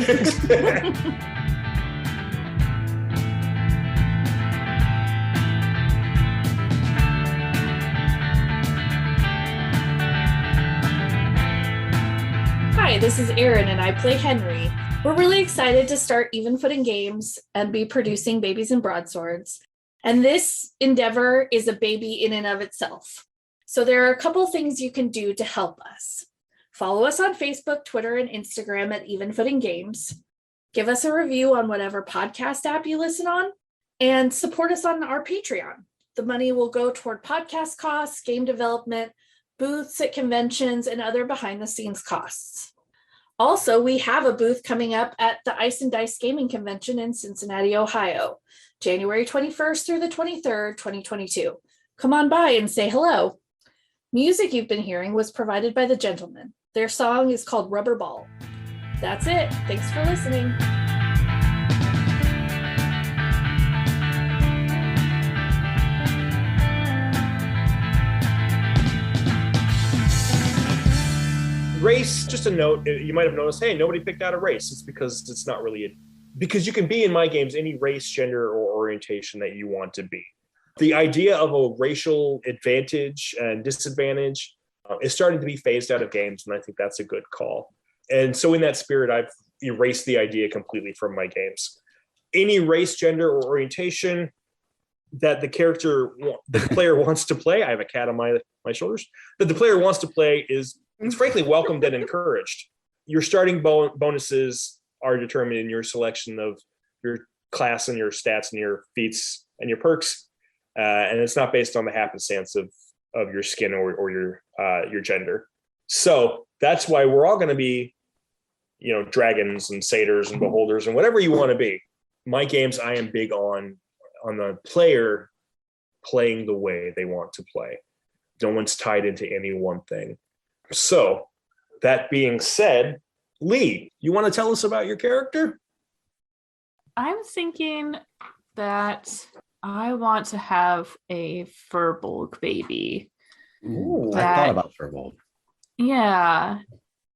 Hi, this is Erin, and I play Henry. We're really excited to start Even Footing Games and be producing Babies and Broadswords. And this endeavor is a baby in and of itself. So there are a couple things you can do to help us. Follow us on Facebook, Twitter, and Instagram at Even Footing Games. Give us a review on whatever podcast app you listen on, and support us on our Patreon. The money will go toward podcast costs, game development, booths at conventions, and other behind-the-scenes costs. Also, we have a booth coming up at the Ice and Dice Gaming Convention in Cincinnati, Ohio, January 21st through the 23rd, 2022. Come on by and say hello. Music you've been hearing was provided by The Gentlemen. Their song is called Rubber Ball. That's it. Thanks for listening. Race, just a note, you might have noticed, hey, nobody picked out a race. It's because it's not really because you can be in my games any race, gender, or orientation that you want to be. The idea of a racial advantage and disadvantage is starting to be phased out of games, and I think that's a good call. And so in that spirit, I've erased the idea completely from my games. Any race, gender, or orientation that the player wants to play, I have a cat on my shoulders, that the player wants to play it's frankly welcomed and encouraged. Your starting bonuses are determined in your selection of your class and your stats and your feats and your perks. And it's not based on the happenstance of your skin or your gender. So that's why we're all going to be, dragons and satyrs and beholders and whatever you want to be. My games, I am big on the player playing the way they want to play. No one's tied into any one thing. So that being said, Lee, you want to tell us about your character? I'm thinking that I want to have a Furbolg baby. Ooh, I thought about Furbolg. Yeah,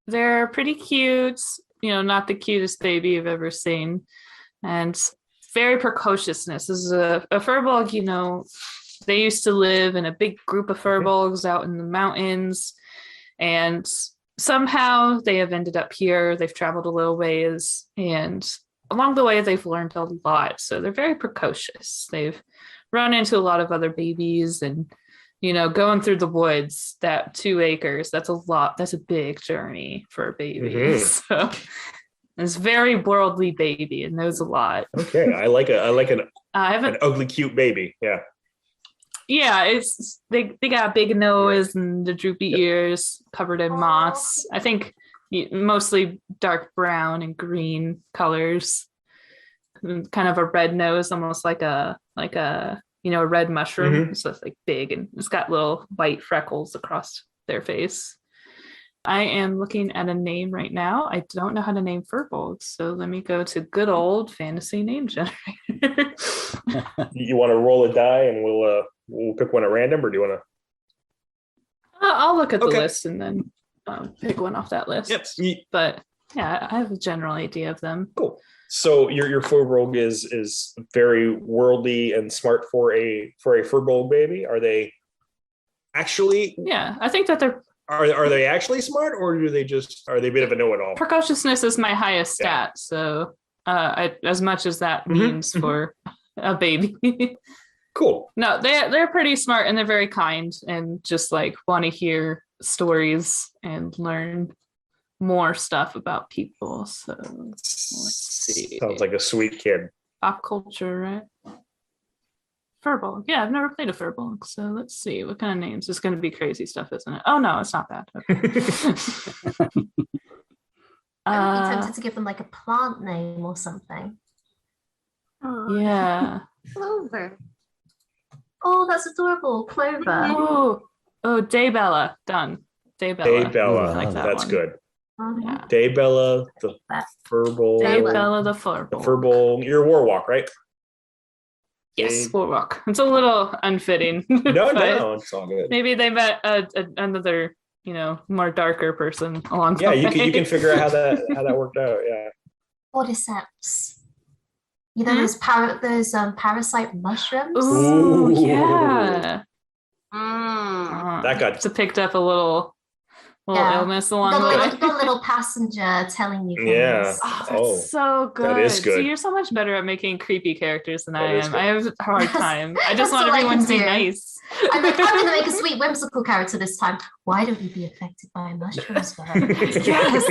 they're pretty cute. Not the cutest baby you've ever seen. And very precociousness. This is a Furbolg, they used to live in a big group of Furbolgs out in the mountains. And somehow they have ended up here. They've traveled a little ways, and along the way, they've learned a lot. So they're very precocious. They've run into a lot of other babies, and, going through the woods, that 2 acres, that's a lot. That's a big journey for a baby. Mm-hmm. So it's very worldly baby and knows a lot. Okay. I like an ugly, cute baby. Yeah. Yeah, it's they got a big nose and the droopy ears covered in moss. I think mostly dark brown and green colors. Kind of a red nose, almost like a red mushroom. Mm-hmm. So it's like big, and it's got little white freckles across their face. I am looking at a name right now. I don't know how to name Furbolgs, so let me go to good old fantasy name generator. You want to roll a die and we'll pick one at random, or do you want to? I'll look at the list and then pick one off that list. Yep. But yeah, I have a general idea of them. Cool. So your Furbolg is very worldly and smart for a Furbolg baby. Are they actually? Yeah, I think that they're. Are they actually smart, or are they a bit of a know-it-all? Precociousness is my highest stat, so as much as that means for a baby. Cool. No, they're pretty smart, and they're very kind, and just like want to hear stories and learn more stuff about people. So let's see. Sounds like a sweet kid. Pop culture, right? Furbolg. Yeah, I've never played a Furbolg, so let's see. What kind of names? It's going to be crazy stuff, isn't it? Oh, no, it's not that. Okay. I'm tempted to give them like a plant name or something. Oh, yeah. Clover. Oh, that's adorable. Clover. Oh, Daybella. Done. Daybella. Daybella. I like that That's one. good. Yeah. Daybella, the Furbolg. Daybella, the Furbolg. The Furbolg. You're a Warlock, right? Yes, Warlock. It's a little unfitting. No, it's all good. Maybe they met another, more darker person along the way. Yeah, you can figure out how that worked out. Yeah. Cordyceps. Those parasite mushrooms. Ooh, yeah. That got picked up a little illness along the way. Got a little passenger telling you things. Yeah. Oh, that's so good. That is good. See, you're so much better at making creepy characters than I am. Good. I have a hard time. I just want all I everyone can to be do. nice. I'm going to make a sweet whimsical character this time. Why don't you be affected by mushrooms? Yes.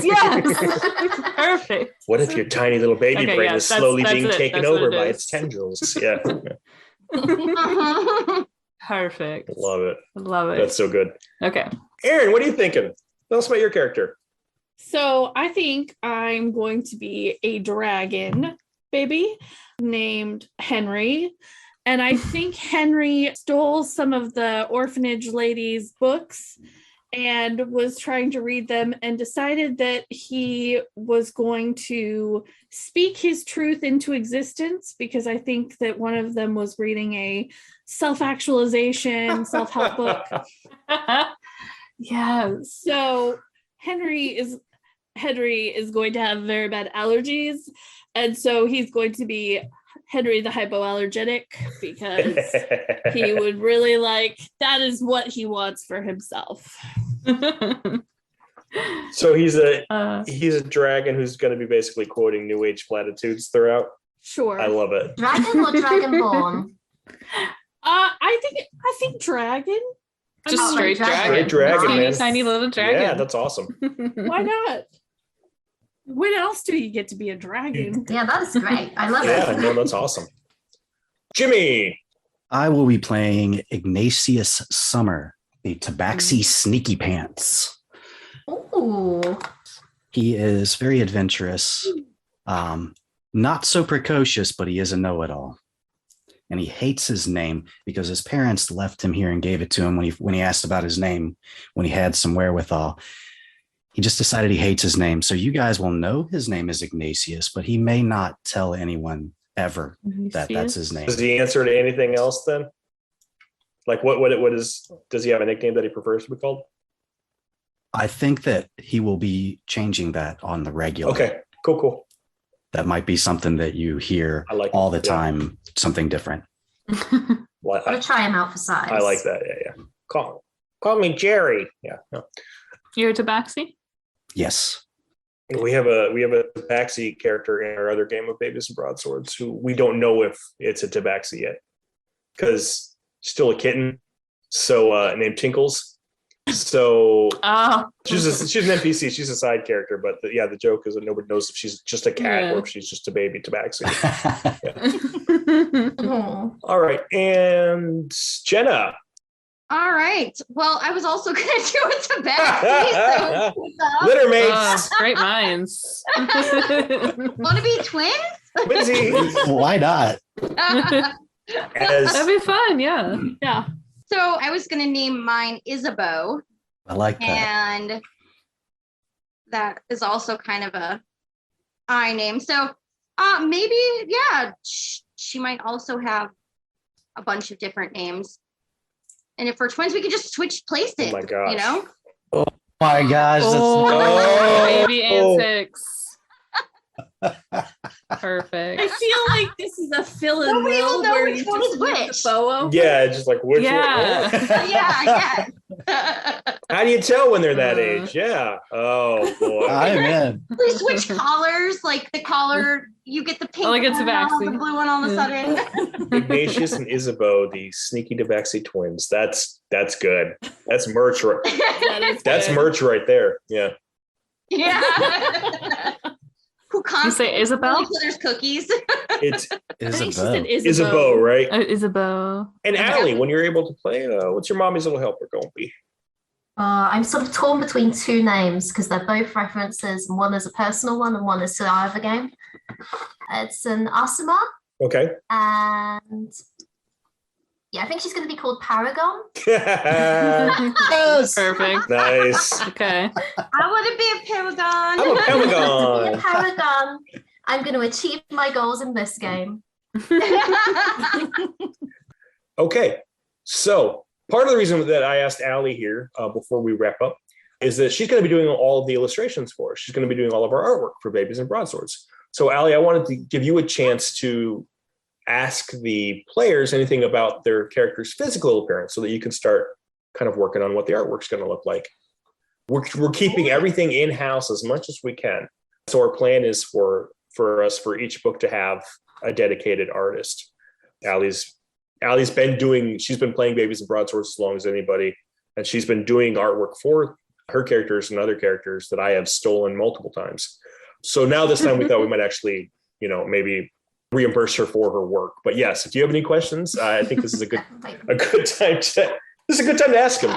Perfect. What if your tiny little baby brain is slowly being taken over by its tendrils? Yeah. Perfect. Love it. Love it. That's so good. Okay. Aaron, what are you thinking? Tell us about your character. So I think I'm going to be a dragon baby named Henry. And I think Henry stole some of the orphanage lady's books and was trying to read them and decided that he was going to speak his truth into existence, because I think that one of them was reading a self-actualization, self-help book. Yeah. So Henry is going to have very bad allergies. And so he's going to be Henry the hypoallergenic, because he would really that is what he wants for himself. So he's a dragon who's going to be basically quoting New Age platitudes throughout. Sure. I love it. Dragon or dragonborn? I think dragon. Just Oh, straight dragon. dragon. Straight dragon, Teeny man. tiny little dragon. Yeah, that's awesome. Why not? When else do you get to be a dragon? Yeah, that's great. I love Yeah, it. no, that's awesome. Jimmy. I will be playing Ignatius Summer, the Tabaxi Sneaky Pants. Ooh. He is very adventurous, not so precocious, but he is a know-it-all. And he hates his name because his parents left him here and gave it to him when he asked about his name, when he had some wherewithal. He just decided he hates his name. So you guys will know his name is Ignatius, but he may not tell anyone ever that that's his name. Does he answer to anything else then? Like what is, does he have a nickname that he prefers to be called? I think that he will be changing that on the regular. Okay, cool. That might be something that you hear I like all it, the time, something different. Well, Gotta try him out for size. I like that. Yeah. Call me Jerry. Yeah. No. You're a tabaxi? Yes. We have a tabaxi character in our other game of Babies and Broadswords who we don't know if it's a tabaxi yet, because still a kitten. So named Tinkles. So she's an NPC. She's a side character, but the joke is that nobody knows if she's just a cat or if she's just a baby tabaxi. Oh. All right, and Jenna. All right. Well, I was also going to do a tabaxi. Litter Oh, mates. great minds. Want to be twins? Twinsies. Why not? That'd be fun. Yeah. Yeah. So I was going to name mine Isabeau, I like that. and that is also kind of a I name. So maybe, yeah, she might also have a bunch of different names. And if we're twins, we could just switch places. Oh my gosh. You know? Oh my gosh. Baby antics. Perfect. I feel like this is a fill and Nobody will will know where which you one just is leave which. the bow open. Yeah, just like which Yeah. one? Yeah. How do you tell when they're that age? Yeah. Oh boy. I'm in. We switch collars, like the collar, you get the pink like it's one, and I'll have the vaccine. blue one all of a sudden. Ignatius and Isabeau, the sneaky tabaxi twins. That's good. That's merch. That's good. merch right there. Yeah. Yeah. Who You constantly say Isabel? each other's cookies. It's I think she Isabel. said Isabeau, right? Isabel. And Allie, when you're able to play, what's your mommy's little helper going to be? I'm sort of torn between two names because they're both references, and one is a personal one and one is to our other game. It's an Asuma, Okay. and yeah, I think she's going to be called Paragon. Yes. Perfect. Nice. Okay. I want to be a paragon. I'm a Being Pentagon. a Paragon, I'm going to achieve my goals in this game. Okay. So part of the reason that I asked Allie here before we wrap up is that she's going to be doing all of the illustrations for us. She's going to be doing all of our artwork for Babies and Broadswords. So Allie, I wanted to give you a chance to ask the players anything about their character's physical appearance so that you can start kind of working on what the artwork's going to look like. We're keeping everything in-house as much as we can. So our plan is for us for each book to have a dedicated artist. Allie's she's been playing Babies and Broadswords as long as anybody, and she's been doing artwork for her characters and other characters that I have stolen multiple times. So now this time we thought we might actually, maybe reimburse her for her work. But yes, if you have any questions, I think this is a good time to ask him.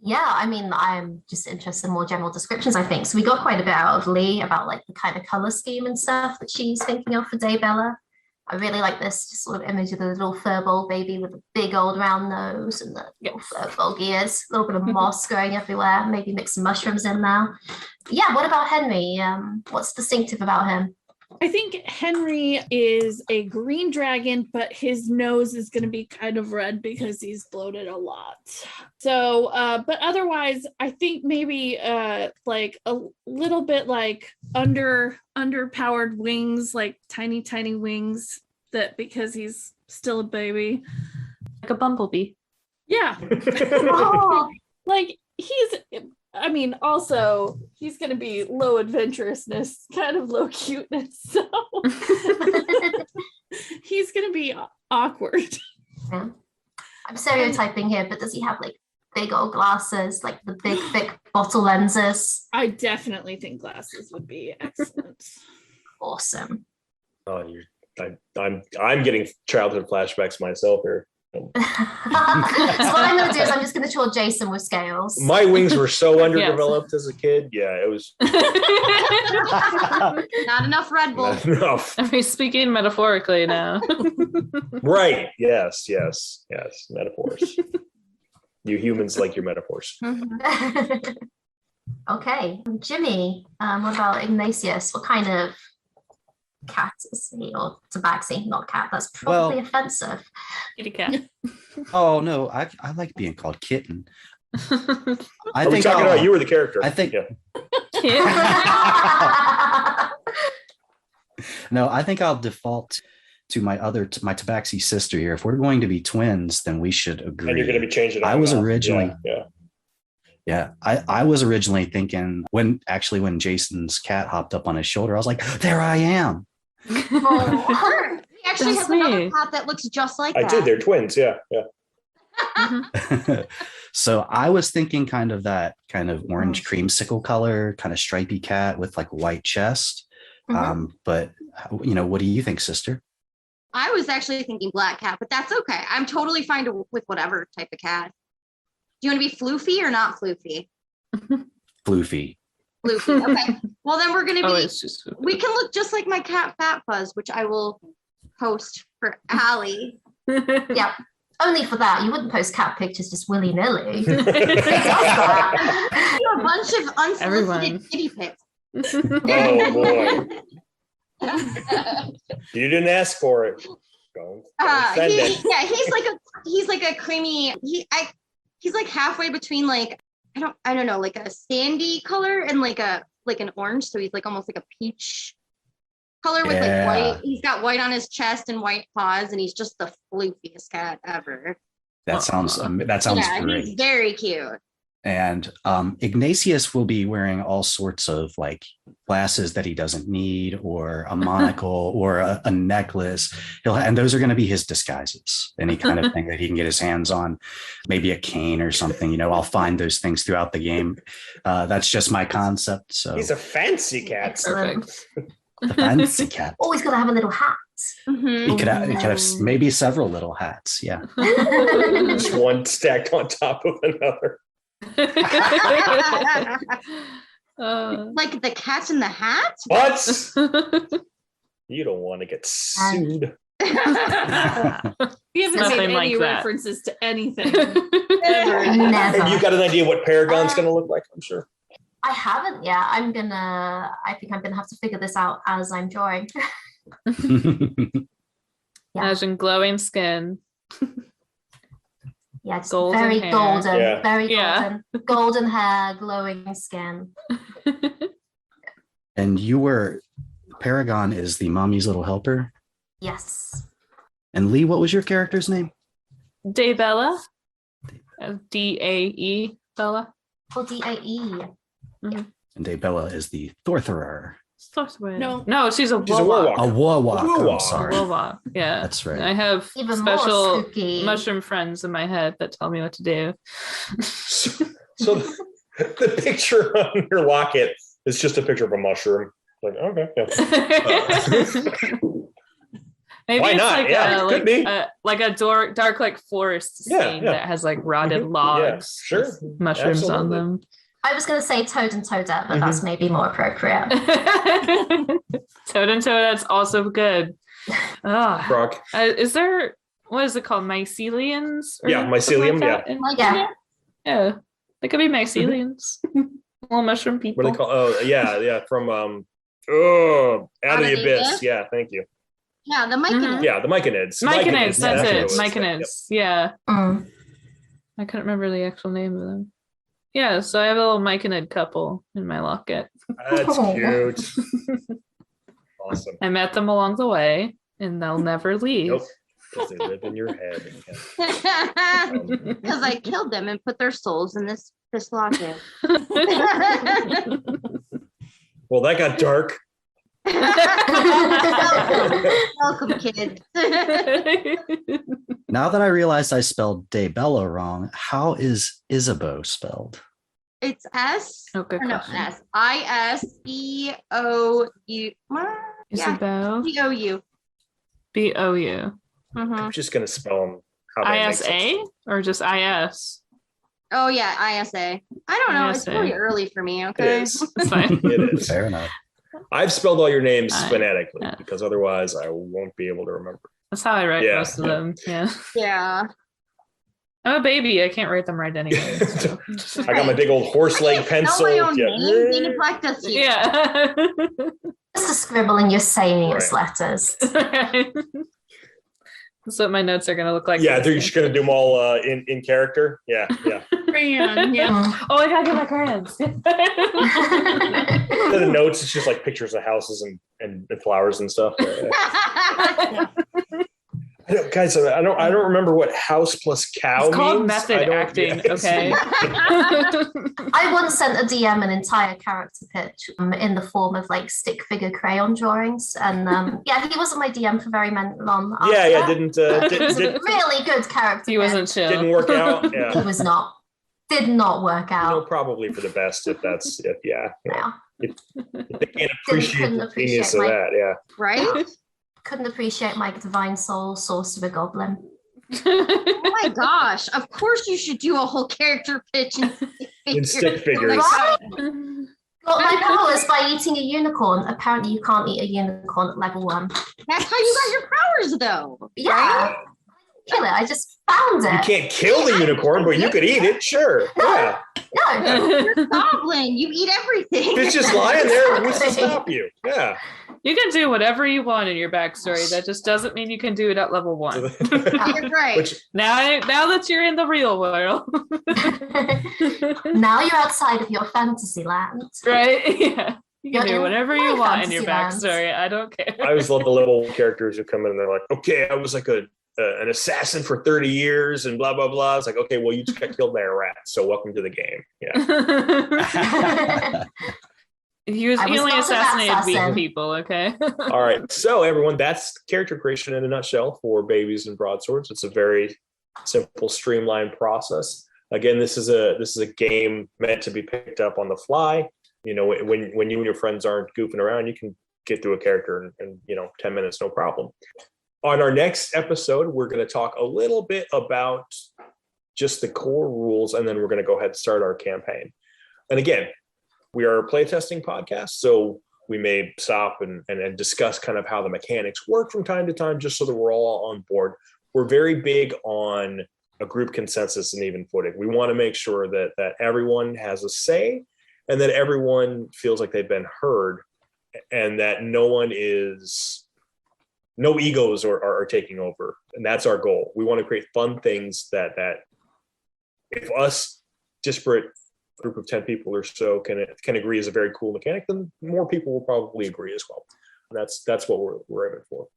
Yeah, I mean, I'm just interested in more general descriptions, I think. So we got quite a bit out of Lee about like the kind of color scheme and stuff that she's thinking of for Daybella. I really like this just sort of image of the little furball baby with a big old round nose and the little furball ears, a little bit of moss growing everywhere, maybe mix some mushrooms in now. Yeah, what about Henry? What's distinctive about him? I think Henry is a green dragon, but his nose is going to be kind of red because he's bloated a lot. So, but otherwise, I think maybe like a little bit like underpowered wings, like tiny wings, that because he's still a baby. Like a bumblebee. Yeah. Oh, Like also he's going to be low adventurousness, kind of low cuteness. So he's going to be awkward. yeah. I'm stereotyping here, but does he have like big old glasses, like the big, thick bottle lenses? I definitely think glasses would be excellent. Awesome. Oh, I'm getting childhood flashbacks myself here. So what I'm going to do is I'm just going to draw Jason with scales. My wings were so underdeveloped as a kid. Yeah, it was Not enough Red Bull. not enough. Are we speaking metaphorically now? Right. Yes. Metaphors. You humans like your metaphors. Okay, Jimmy, what about Ignatius? What kind of cat is he? Or tabaxi, not cat. That's probably offensive. Kitty cat. Oh no, I like being called kitten. I Are we think talking I'll- about you or the character? I think- Yeah. No, I think I'll default to my tabaxi sister here. If we're going to be twins, then we should agree. And you're going to be changing it. I was up. originally- Yeah. I was originally thinking when Jason's cat hopped up on his shoulder, I was like, there I am. Oh, He actually That's has another me. cat that looks just like I that. did. They're twins. Yeah. So I was thinking kind of that kind of orange creamsicle color, kind of stripy cat with like a white chest. But what do you think, sister? I was actually thinking black cat, but that's okay. I'm totally fine with whatever type of cat. Do you want to be floofy or not floofy? Floofy. Floofy. Okay. Well, then we're gonna be. Oh, it's just We can look just like my cat Fat Fuzz, which I will post for Allie. yeah. Only for that. You wouldn't post cat pictures just willy-nilly. A bunch of unsolicited Everyone. kitty pics. Oh boy. You didn't ask for it. Don't send it. He's like a creamy. He's like halfway between like I don't know, like a sandy color and like an orange. So he's like almost like a peach color with like white. He's got white on his chest and white paws, and he's just the floofiest cat ever. That sounds Yeah, great. he's very cute. And Ignatius will be wearing all sorts of like glasses that he doesn't need, or a monocle, or a necklace. And those are going to be his disguises. Any kind of thing that he can get his hands on, maybe a cane or something. I'll find those things throughout the game. That's just my concept. So He's a fancy cat. Perfect. the fancy cat. Oh, he's got to have a little hat. Mhm. He could have maybe several little hats. Yeah. Just one stacked on top of another. Like the cat in the hat? What? You don't want to get sued. We haven't made Nothing any like that. references to anything. Never. Have you got an idea what Paragon's going to look like? I'm sure. I haven't yet. I think I'm gonna have to figure this out as I'm drawing. Imagine glowing skin. Yeah, just Golden very hair. golden, Yeah. very Yeah. golden, golden hair, glowing skin. And Paragon is the mommy's little helper. Yes. And Lee, what was your character's name? Daybella. Dae Bella. Or DAE. And Daybella is the Thortherer. No, she's a She's a warlock. A warlock. Warlock. I'm sorry. Warlock. Yeah, That's right. I have Even more special spooky. mushroom friends in my head that tell me what to do. So the picture on your locket is just a picture of a mushroom. Like, okay. Yeah. Maybe Why it's not? like Yeah, a could be. like a dark like forest Yeah, scene yeah. that has like rotted Mhm. logs, Yeah, sure. with mushrooms Absolutely. on them. I was going to say Toad and Toadette, but that's maybe more appropriate. Toad and Toadette's also good. Oh, Brock. is there, what is it called? Mycelians? Or Yeah, something mycelium, that in- Yeah. Yeah, they could be mycelians. Little mushroom people. What do they call? Oh, yeah, from out of the abyss. Yeah, thank you. Yeah, the Myconids. Yeah, the Myconids. Myconids, that's what it. was. Myconids. Yeah. Mm. I couldn't remember the actual name of them. Yeah, so I have a little Myconid couple in my locket. That's cute. Awesome. I met them along the way, and they'll never leave. Nope. Because they live in your head. Because I killed them and put their souls in this locket. Well, that got dark. Welcome, kids. Now that I realized I spelled Daybella wrong, how is Isabeau spelled? It's S. Oh, good Or no, question. S. ISBOU. Isabel. BOU. BOU. I'm just going to spell them how they make sense. ISA or just IS? Oh yeah, ISA. I don't know. It's ISA. really early for me. It Okay. is. It's fine. It is. Fair enough. I've spelled all your names Fine. phonetically Yeah. because otherwise I won't be able to remember. That's how I write Yeah, most of yeah. them. Yeah. Yeah. I'm a baby. I can't write them right anyway. So. I got my big old horse leg I can't pencil. spell my own Yeah. name. They neglect us here. Yeah. Just a scribble and you're saying it's Right. letters. That's what my notes are going to look like. Yeah, they're just going to do them all in character. Yeah, yeah. Crayon, yeah. Mm. Oh, I gotta get my crayons. Instead of notes, it's just like pictures of houses and flowers and stuff. Guys, I don't remember what house plus cow It's called means. method I don't- acting, yeah. okay? I once sent a DM an entire character pitch in the form of like stick figure crayon drawings, and yeah, he wasn't my DM for very long. After Yeah, that. didn't It was a really good character. He wasn't pitch. chill. didn't work out. He Yeah, was not. Did not work out. probably for the best if that's yeah. Yeah. If they can't appreciate Couldn't the genius appreciate of my- that. Yeah. Right? Couldn't appreciate my divine soul, sorcerer goblin. Oh my gosh. Of course you should do a whole character pitch In stick figures. Right? Got my powers by eating a unicorn. Apparently, you can't eat a unicorn at level 1. That's how you got your powers, though. Yeah. Kill it. I just found You it. can't kill the unicorn, but you could eat it. Sure. Yeah. No. Goblin, you eat everything. If it's just lying there, what's to stop you? Yeah. You can do whatever you want in your backstory. That just doesn't mean you can do it at level 1. You're right. Which Now that you're in the real world. Now you're outside of your fantasy land. Right? Yeah. You You're can do in whatever my you want in your fantasy backstory. I don't care. I always love the little characters who come in and they're like, okay, I was like an assassin for 30 years and blah, blah, blah. It's like, okay, well, you just got killed by a rat. So welcome to the game. Yeah. He I was only not an assassinated weak assassin. people, okay? All right. So everyone, that's character creation in a nutshell for Babies and Broadswords. It's a very simple, streamlined process. Again, this is a game meant to be picked up on the fly. You know, when you and your friends aren't goofing around, you can get through a character in 10 minutes, no problem. On our next episode, we're going to talk a little bit about just the core rules, and then we're going to go ahead and start our campaign. And again, we are a playtesting podcast, so we may stop and discuss kind of how the mechanics work from time to time, just so that we're all on board. We're very big on a group consensus and even footing. We want to make sure that everyone has a say and that everyone feels like they've been heard, and that no egos are taking over. And that's our goal. We want to create fun things that if us disparate group of 10 people or so can agree is a very cool mechanic, then more people will probably agree as well. And that's what we're aiming for.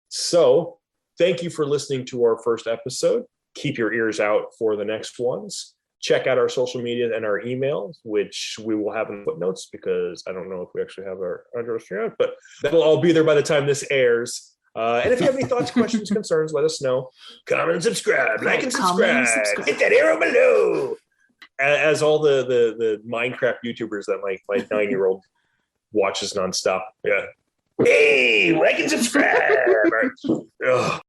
So thank you for listening to our first episode. Keep your ears out for the next ones. Check out our social media and our emails, which we will have in the footnotes, because I don't know if we actually have our address yet, but that'll all be there by the time this airs. And if you have any thoughts, questions, concerns, let us know. Comment and subscribe. Like and subscribe. Hit that arrow below. As all the Minecraft YouTubers that my 9-year-old watches nonstop. Yeah. Hey, like and subscribe. Ugh,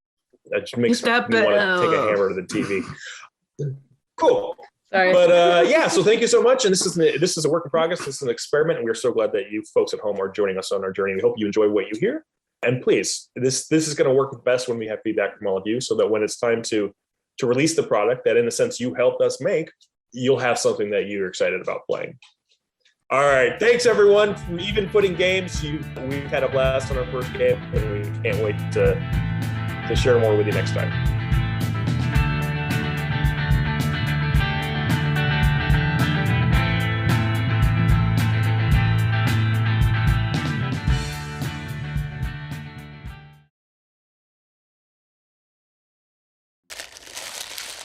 that just makes me want to take a hammer to the TV. Cool. Sorry. But yeah, so thank you so much. And this is a work in progress. This is an experiment, and we're so glad that you folks at home are joining us on our journey. We hope you enjoy what you hear. And please, this is going to work best when we have feedback from all of you, so that when it's time to release the product that, in a sense, you helped us make, you'll have something that you're excited about playing. All right, thanks everyone from Even Footing Games. We've had a blast on our first game, and we can't wait to share more with you next time.